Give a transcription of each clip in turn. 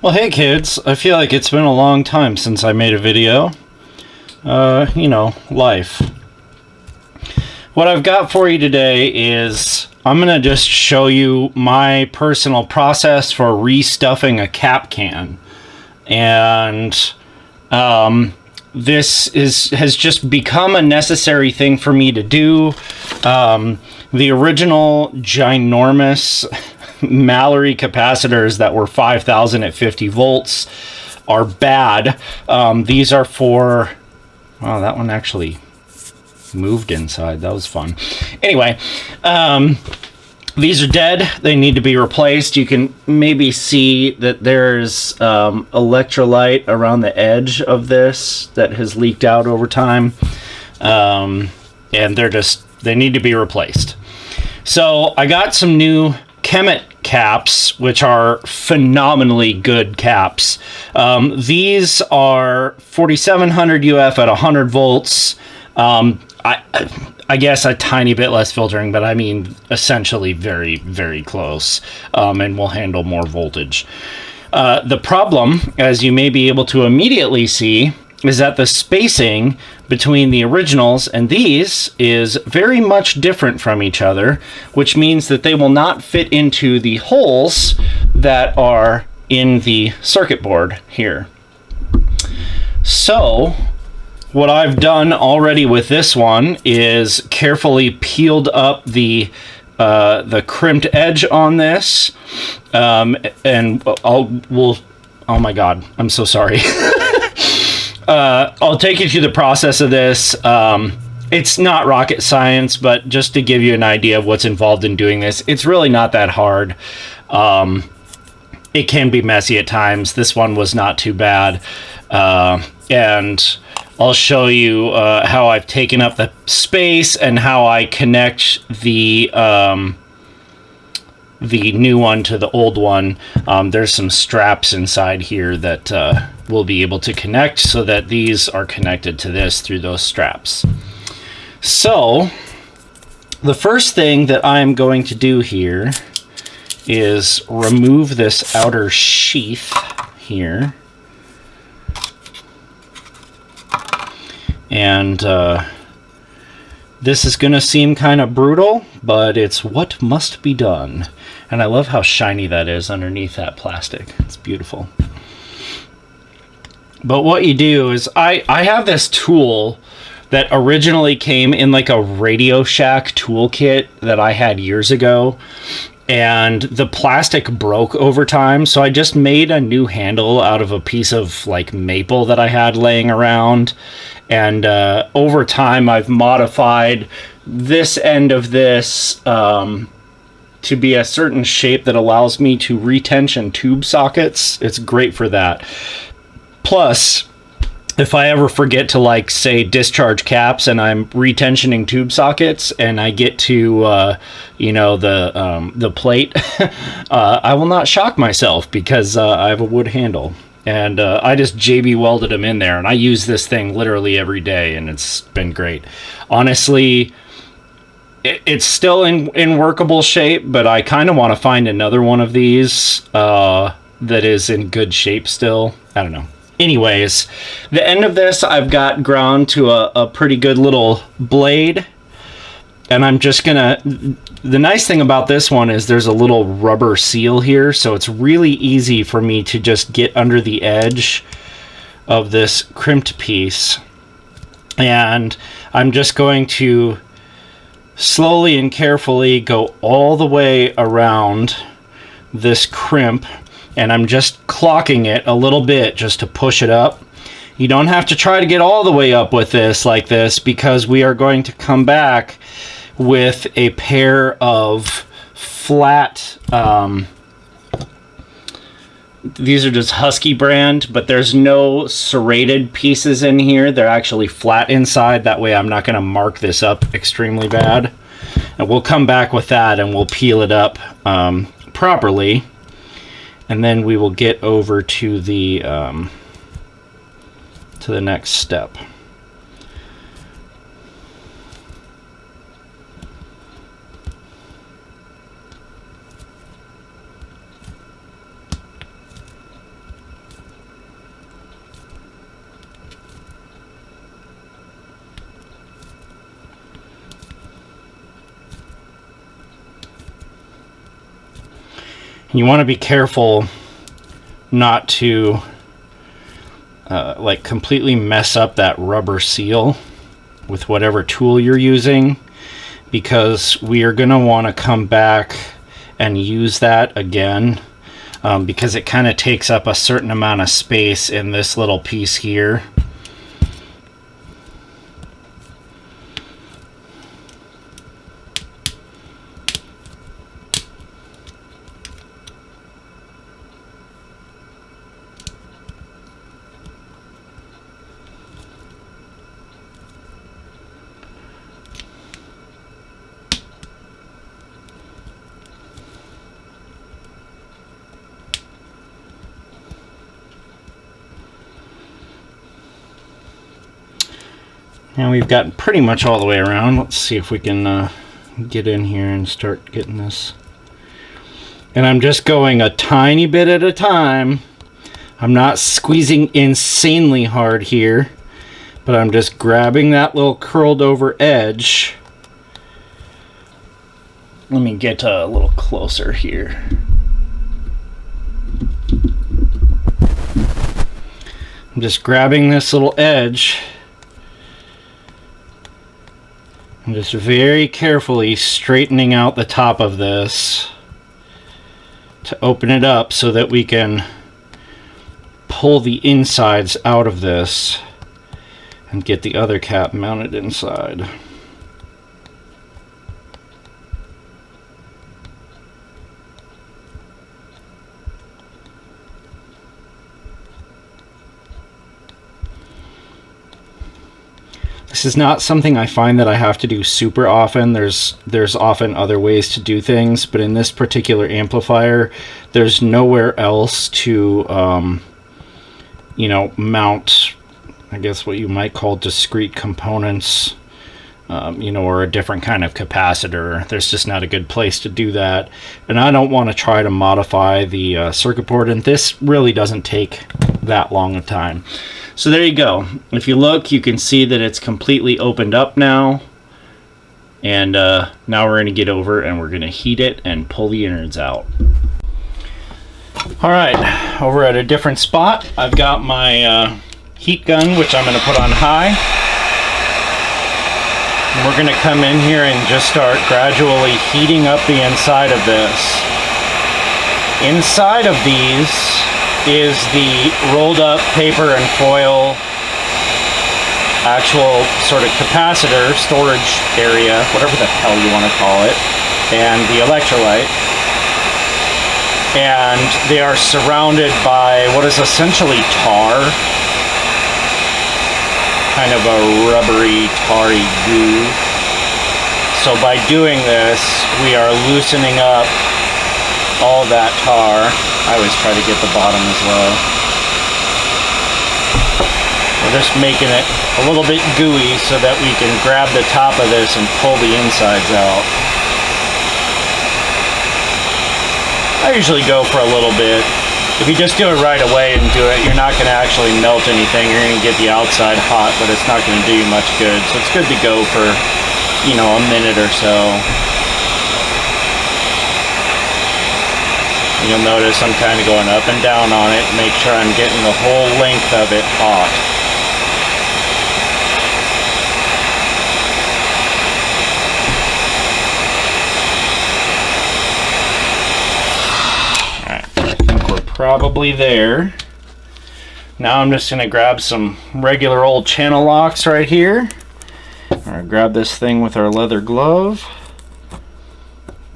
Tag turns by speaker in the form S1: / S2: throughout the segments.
S1: Well, hey kids, I feel like it's been a long time since I made a video. Life. What I've got for you today is I'm going to just show you my personal process for restuffing a cap can. And this has just become a necessary thing for me to do. The original ginormous Mallory capacitors that were 5,000 at 50 volts are bad. These are for... Wow, that one actually moved inside. That was fun. Anyway, these are dead. They need to be replaced. You can maybe see that there's electrolyte around the edge of this that has leaked out over time. And they need to be replaced. So I got some new Kemet caps, which are phenomenally good caps. These are 4700 UF at 100 volts. I guess a tiny bit less filtering, but I mean essentially very, very close, and will handle more voltage. The problem, as you may be able to immediately see, is that the spacing between the originals and these is very much different from each other, which means that they will not fit into the holes that are in the circuit board here. So what I've done already with this one is carefully peeled up the crimped edge on this, and oh my god, I'm so sorry. I'll take you through the process of this. It's not rocket science, but just to give you an idea of what's involved in doing this, it's really not that hard. It can be messy at times. This one was not too bad. And I'll show you how I've taken up the space and how I connect the new one to the old one. There's some straps inside here that we'll be able to connect so that these are connected to this through those straps. So the first thing that I'm going to do here is remove this outer sheath here. And this is going to seem kind of brutal, but it's what must be done. And I love how shiny that is underneath that plastic. It's beautiful. But what you do is, I have this tool that originally came in like a Radio Shack toolkit that I had years ago. And the plastic broke over time, so I just made a new handle out of a piece of like maple that I had laying around. And over time, I've modified this end of this to be a certain shape that allows me to retension tube sockets. It's great for that. Plus, if I ever forget to, like, say, discharge caps and I'm retensioning tube sockets and I get to, the plate, I will not shock myself because I have a wood handle. And I just JB welded them in there, and I use this thing literally every day, and it's been great. Honestly, it's still in workable shape, but I kind of want to find another one of these that is in good shape still. I don't know. Anyways, the end of this I've got ground to a pretty good little blade. And I'm just gonna... The nice thing about this one is there's a little rubber seal here, so it's really easy for me to just get under the edge of this crimped piece. And I'm just going to slowly and carefully go all the way around this crimp, and I'm just clocking it a little bit just to push it up. You don't have to try to get all the way up with this like this, because we are going to come back with a pair of flat, these are just Husky brand, but there's no serrated pieces in here. They're actually flat inside. That way I'm not going to mark this up extremely bad. And we'll come back with that and we'll peel it up properly. And then we will get over to the next step. You want to be careful not to like completely mess up that rubber seal with whatever tool you're using, because we are going to want to come back and use that again, because it kind of takes up a certain amount of space in this little piece here. And we've gotten pretty much all the way around. Let's see if we can get in here and start getting this. And I'm just going a tiny bit at a time. I'm not squeezing insanely hard here, but I'm just grabbing that little curled over edge. Let me get a little closer here. I'm just grabbing this little edge. I'm just very carefully straightening out the top of this to open it up so that we can pull the insides out of this and get the other cap mounted inside. This is not something I find that I have to do super often. There's often other ways to do things, but in this particular amplifier, there's nowhere else to, you know, mount, I guess what you might call discrete components, you know, or a different kind of capacitor. There's just not a good place to do that. And I don't want to try to modify the circuit board, and this really doesn't take that long a time. So there you go. If you look, you can see that it's completely opened up now. And now we're going to get over and we're going to heat it and pull the innards out. Alright, over at a different spot, I've got my heat gun, which I'm going to put on high. And we're going to come in here and just start gradually heating up the inside of this. Inside of these is the rolled up paper and foil actual sort of capacitor storage area, whatever the hell you want to call it, and the electrolyte. And they are surrounded by what is essentially tar, kind of a rubbery, tarry goo. So by doing this, we are loosening up all that tar. I always try to get the bottom as well. We're just making it a little bit gooey so that we can grab the top of this and pull the insides out. I usually go for a little bit. If you just do it right away and do it, you're not going to actually melt anything. You're going to get the outside hot, but it's not going to do you much good. So it's good to go for, you know, a minute or so. You'll notice I'm kind of going up and down on it, make sure I'm getting the whole length of it hot. Alright, I think we're probably there. Now I'm just going to grab some regular old channel locks right here. We're going to grab this thing with our leather glove.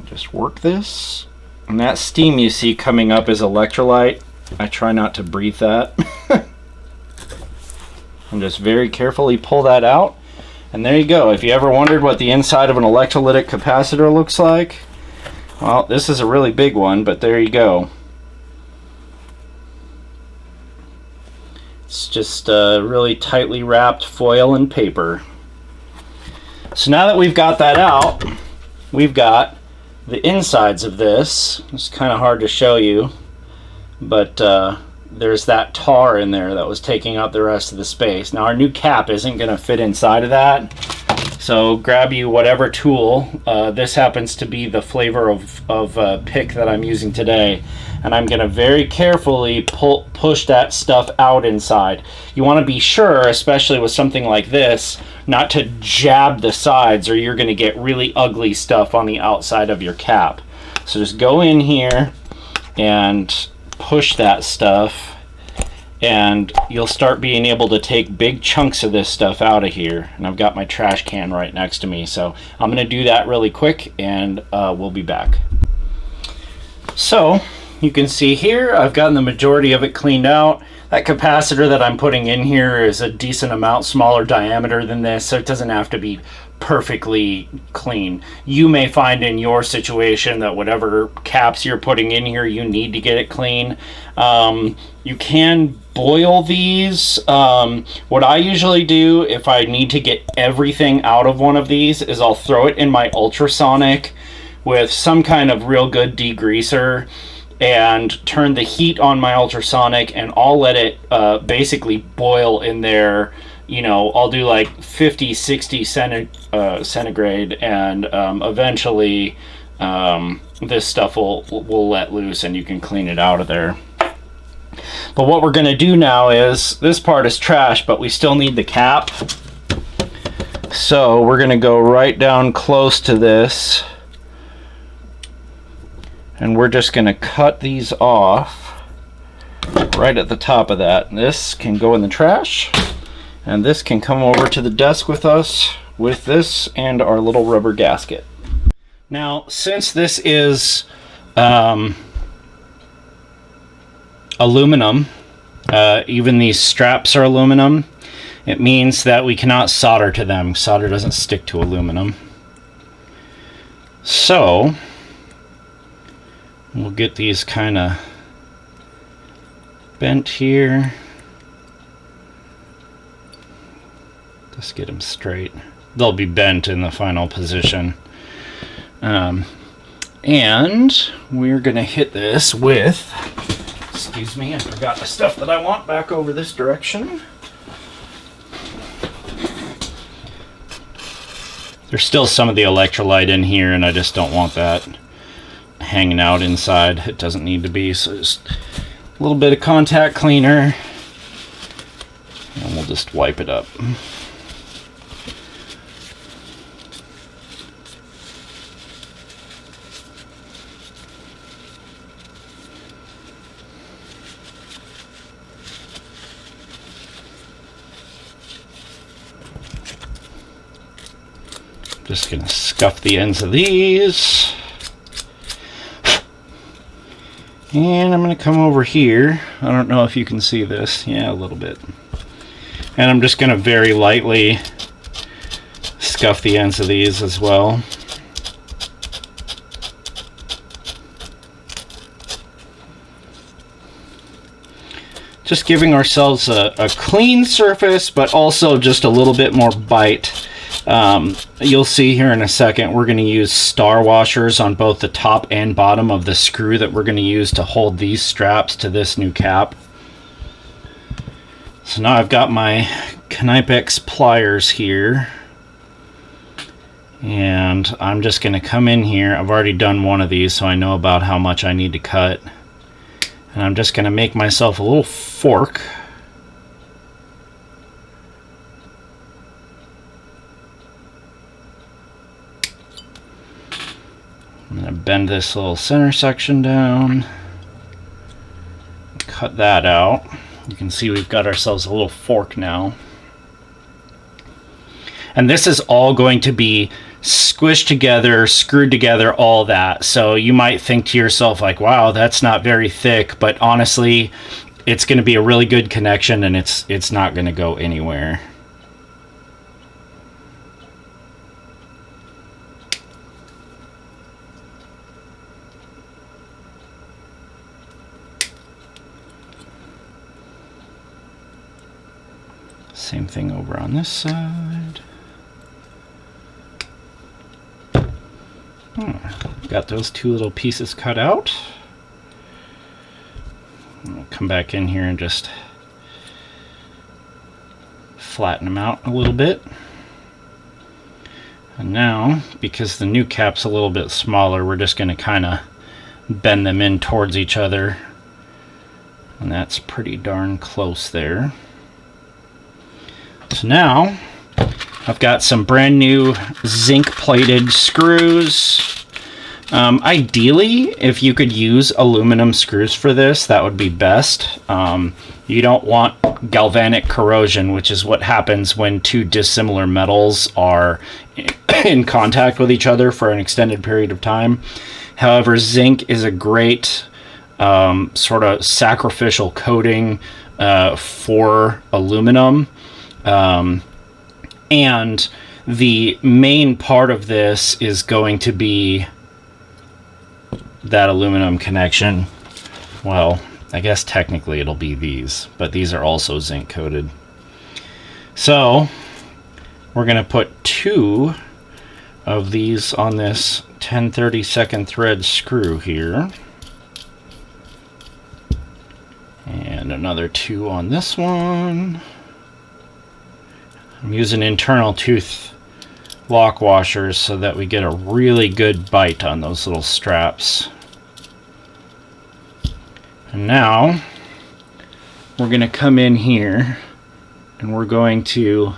S1: Just work this. And that steam you see coming up is electrolyte. I try not to breathe that. And just very carefully pull that out. And there you go. If you ever wondered what the inside of an electrolytic capacitor looks like, well, this is a really big one, but there you go. It's just really tightly wrapped foil and paper. So now that we've got that out, we've got the insides of this. It's kind of hard to show you, but there's that tar in there that was taking up the rest of the space. Now our new cap isn't going to fit inside of that, So grab you whatever tool. This happens to be the flavor of pick that I'm using today. And I'm going to very carefully push that stuff out inside. You want to be sure, especially with something like this, not to jab the sides or you're going to get really ugly stuff on the outside of your cap. So just go in here and push that stuff, and you'll start being able to take big chunks of this stuff out of here. And I've got my trash can right next to me, so I'm going to do that really quick, and we'll be back. So you can see here I've gotten the majority of it cleaned out. That capacitor that I'm putting in here is a decent amount smaller diameter than this, so it doesn't have to be perfectly clean. You may find in your situation that whatever caps you're putting in here, you need to get it clean. You can boil these. What I usually do if I need to get everything out of one of these is I'll throw it in my ultrasonic with some kind of real good degreaser and turn the heat on my ultrasonic, and I'll let it basically boil in there. You know, I'll do like 50, 60 centigrade, and eventually this stuff will let loose and you can clean it out of there. But what we're going to do now is, this part is trash, but we still need the cap. So we're going to go right down close to this, and we're just going to cut these off right at the top of that. This can go in the trash, and this can come over to the desk with us with this and our little rubber gasket. Now, since this is aluminum, even these straps are aluminum, it means that we cannot solder to them. Solder doesn't stick to aluminum. So we'll get these kind of bent here. Just get them straight. They'll be bent in the final position. And we're gonna hit this with, excuse me, I forgot the stuff that I want back over this direction. There's still some of the electrolyte in here, and I just don't want that hanging out inside. It doesn't need to be, so just a little bit of contact cleaner, and we'll just wipe it up. Just gonna scuff the ends of these. And I'm gonna come over here. I don't know if you can see this. Yeah, a little bit. And I'm just gonna very lightly scuff the ends of these as well. Just giving ourselves a clean surface, but also just a little bit more bite. You'll see here in a second, we're going to use star washers on both the top and bottom of the screw that we're going to use to hold these straps to this new cap. So now I've got my Knipex pliers here, and I'm just going to come in here. I've already done one of these, so I know about how much I need to cut. And I'm just going to make myself a little fork. I'm going to bend this little center section down, cut that out. You can see we've got ourselves a little fork now. And this is all going to be squished together, screwed together, all that. So you might think to yourself like, wow, that's not very thick, but honestly, it's going to be a really good connection, and it's not going to go anywhere. Same thing over on this side. Got those two little pieces cut out. I'll come back in here and just flatten them out a little bit. And now, because the new cap's a little bit smaller, we're just going to kind of bend them in towards each other. And that's pretty darn close there. So now, I've got some brand new zinc plated screws. Ideally, if you could use aluminum screws for this, that would be best. You don't want galvanic corrosion, which is what happens when two dissimilar metals are in contact with each other for an extended period of time. However, zinc is a great sort of sacrificial coating for aluminum. And the main part of this is going to be that aluminum connection. Well, I guess technically it'll be these, but these are also zinc coated. So we're going to put 2 of these on this 10/32 thread screw here. And another 2 on this one. I'm using internal tooth lock washers so that we get a really good bite on those little straps. And now we're going to come in here and we're going to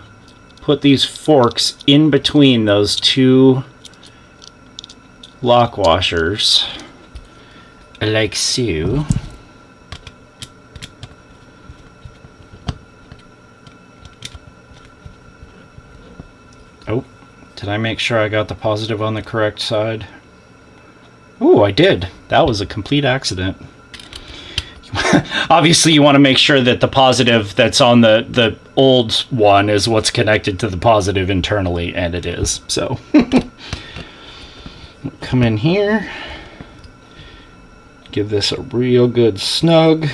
S1: put these forks in between those 2 lock washers, like so. Oh, did I make sure I got the positive on the correct side? Oh, I did. That was a complete accident. Obviously, you want to make sure that the positive that's on the old one is what's connected to the positive internally, and it is. So, come in here, give this a real good snug.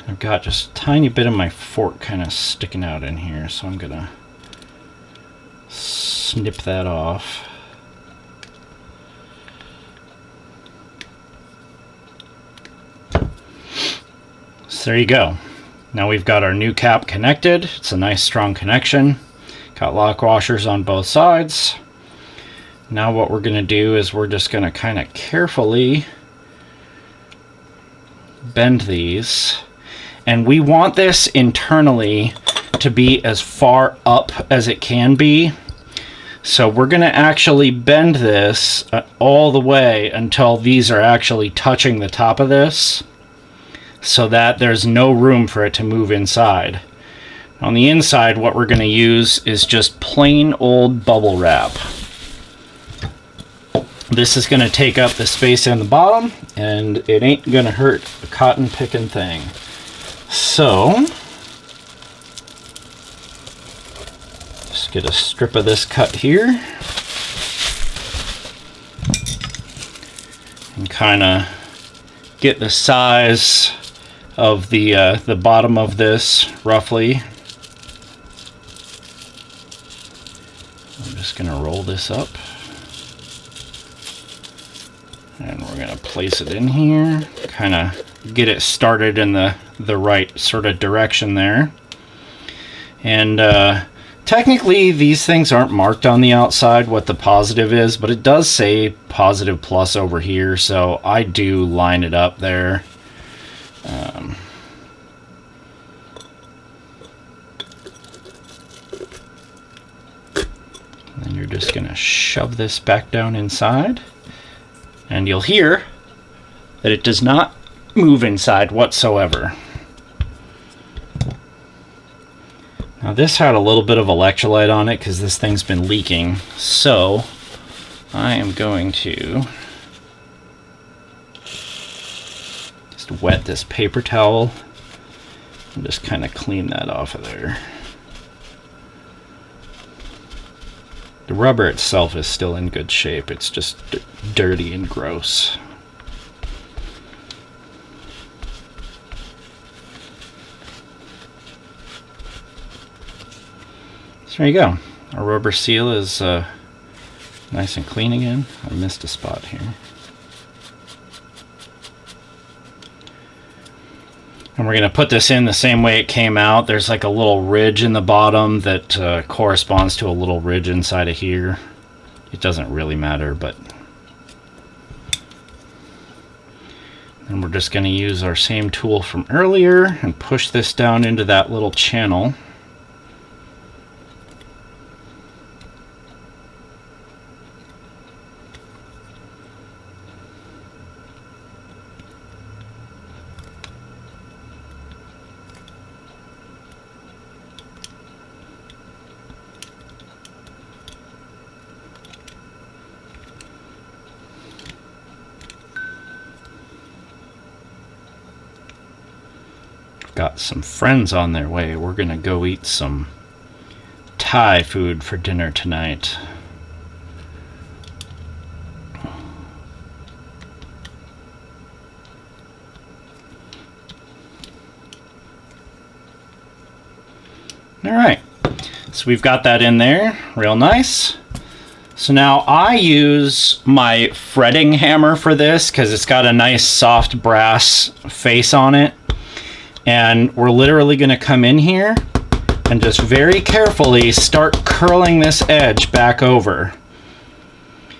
S1: I've got just a tiny bit of my fork kind of sticking out in here, so I'm gonna snip that off. So there you go. Now we've got our new cap connected. It's a nice strong connection. Got lock washers on both sides. Now what we're gonna do is we're just gonna kind of carefully bend these. And we want this internally to be as far up as it can be. So we're going to actually bend this all the way until these are actually touching the top of this, so that there's no room for it to move inside. On the inside, what we're going to use is just plain old bubble wrap. This is going to take up the space in the bottom, and it ain't going to hurt a cotton picking thing. So, just get a strip of this cut here and kind of get the size of the bottom of this roughly. I'm just going to roll this up and we're going to place it in here, kind of get it started in the right sort of direction there. And technically these things aren't marked on the outside what the positive is, but it does say positive plus over here, so I do line it up there. Then you're just gonna shove this back down inside, and you'll hear that it does not move inside whatsoever. Now this had a little bit of electrolyte on it because this thing's been leaking, so I am going to just wet this paper towel and just kind of clean that off of there. The rubber itself is still in good shape, it's just dirty and gross. So there you go. Our rubber seal is nice and clean again. I missed a spot here. And we're going to put this in the same way it came out. There's like a little ridge in the bottom that corresponds to a little ridge inside of here. It doesn't really matter, but... And we're just going to use our same tool from earlier and push this down into that little channel. Got some friends on their way. We're gonna go eat some Thai food for dinner tonight. All right, so we've got that in there, real nice. So now I use my fretting hammer for this because it's got a nice soft brass face on it. And we're literally going to come in here and just very carefully start curling this edge back over.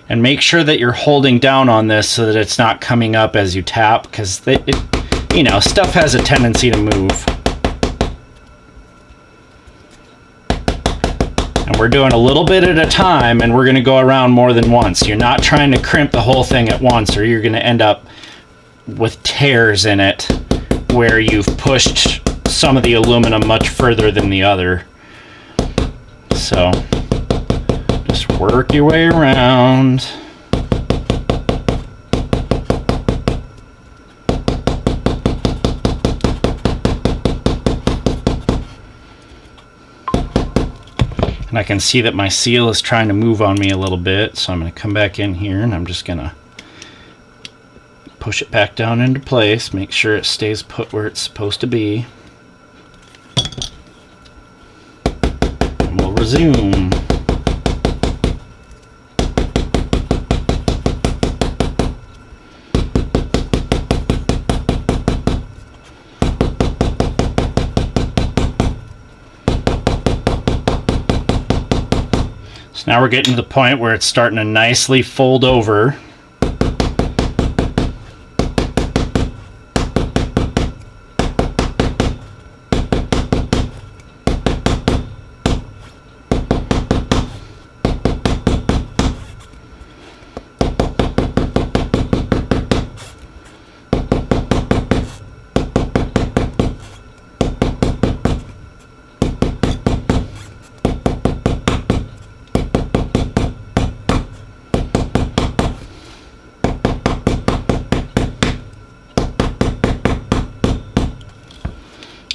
S1: And make sure that you're holding down on this so that it's not coming up as you tap, because you know, stuff has a tendency to move. And we're doing a little bit at a time, and we're going to go around more than once. You're not trying to crimp the whole thing at once, or you're going to end up with tears in it, where you've pushed some of the aluminum much further than the other. So just work your way around. And I can see that my seal is trying to move on me a little bit, so I'm going to come back in here and I'm just going to push it back down into place, make sure it stays put where it's supposed to be. And we'll resume. So now we're getting to the point where it's starting to nicely fold over.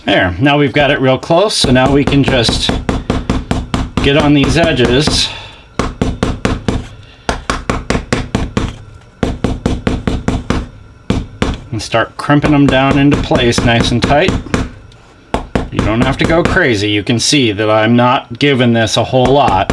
S1: There, now we've got it real close, so now we can just get on these edges and start crimping them down into place nice and tight. You don't have to go crazy. You can see that I'm not giving this a whole lot.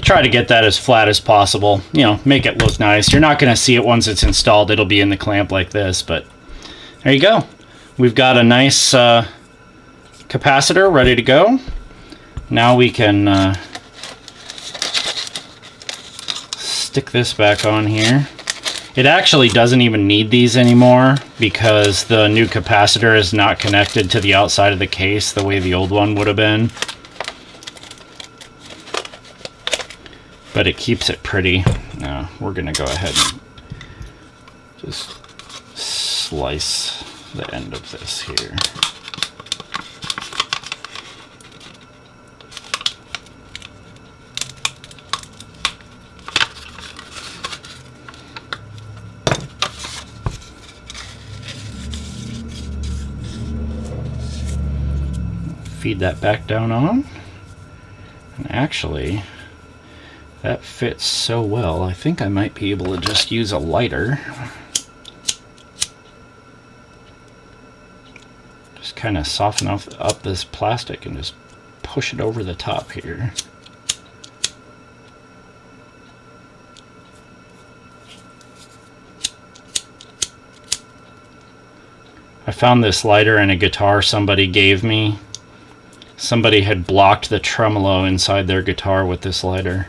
S1: Try to get that as flat as possible, you know, make it look nice. You're not going to see it once it's installed. It'll be in the clamp like this, but there you go. We've got a nice capacitor ready to go. Now we can stick this back on here. It actually doesn't even need these anymore because the new capacitor is not connected to the outside of the case the way the old one would have been. But it keeps it pretty. Now we're gonna go ahead and just slice the end of this here. feed that back down on. And actually, that fits so well, I think I might be able to just use a lighter. Just kind of soften up this plastic and just push it over the top here. I found this lighter in a guitar somebody gave me. Somebody had blocked the tremolo inside their guitar with this lighter.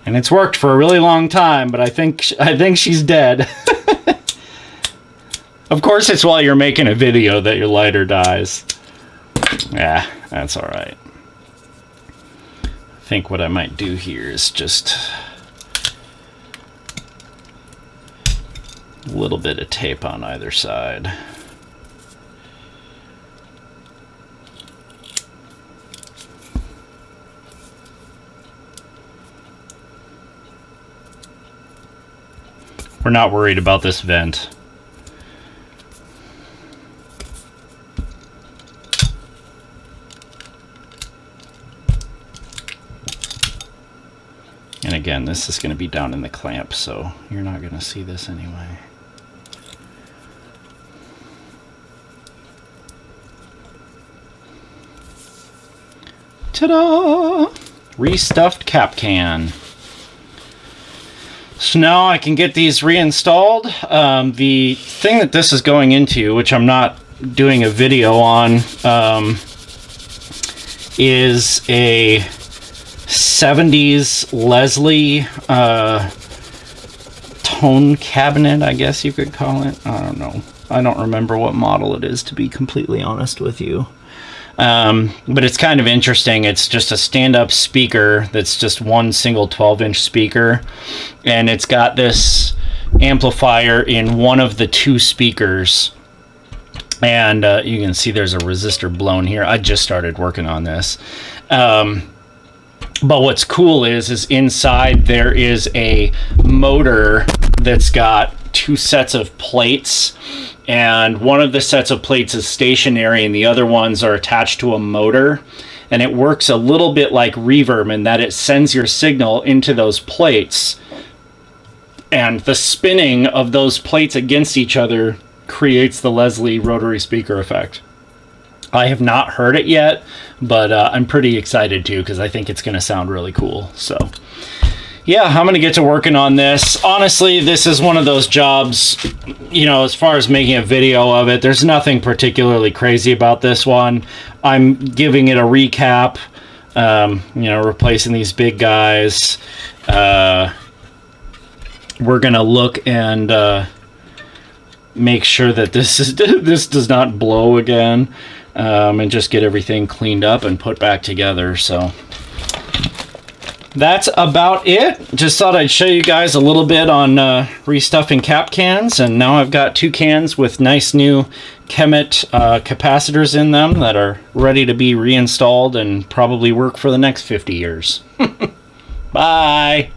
S1: And it's worked for a really long time, but I think she's dead. Of course it's while you're making a video that your lighter dies. Yeah, that's alright. I think what I might do here is just a little bit of tape on either side. We're not worried about this vent. And again, this is going to be down in the clamp, so you're not going to see this anyway. Ta-da! Restuffed cap can. So now I can get these reinstalled. The thing that this is going into, which I'm not doing a video on, is a 70s Leslie tone cabinet, I guess you could call it. I don't know. I don't remember what model it is, to be completely honest with you. But it's kind of interesting. It's just a stand-up speaker that's just one single 12-inch speaker, and it's got this amplifier in one of the two speakers, and you can see there's a resistor blown here. I just started working on this. But what's cool is inside there is a motor that's got two sets of plates, and one of the sets of plates is stationary and the other ones are attached to a motor, and it works a little bit like reverb in that it sends your signal into those plates, and the spinning of those plates against each other creates the Leslie rotary speaker effect. I have not heard it yet, but I'm pretty excited to, because I think it's going to sound really cool. So yeah, I'm going to get to working on this. Honestly, this is one of those jobs, you know, as far as making a video of it, there's nothing particularly crazy about this one. I'm giving it a recap, you know, replacing these big guys. We're going to look and make sure that this does not blow again, and just get everything cleaned up and put back together. So that's about it. Just thought I'd show you guys a little bit on restuffing cap cans, and now I've got two cans with nice new Kemet capacitors in them that are ready to be reinstalled and probably work for the next 50 years. Bye!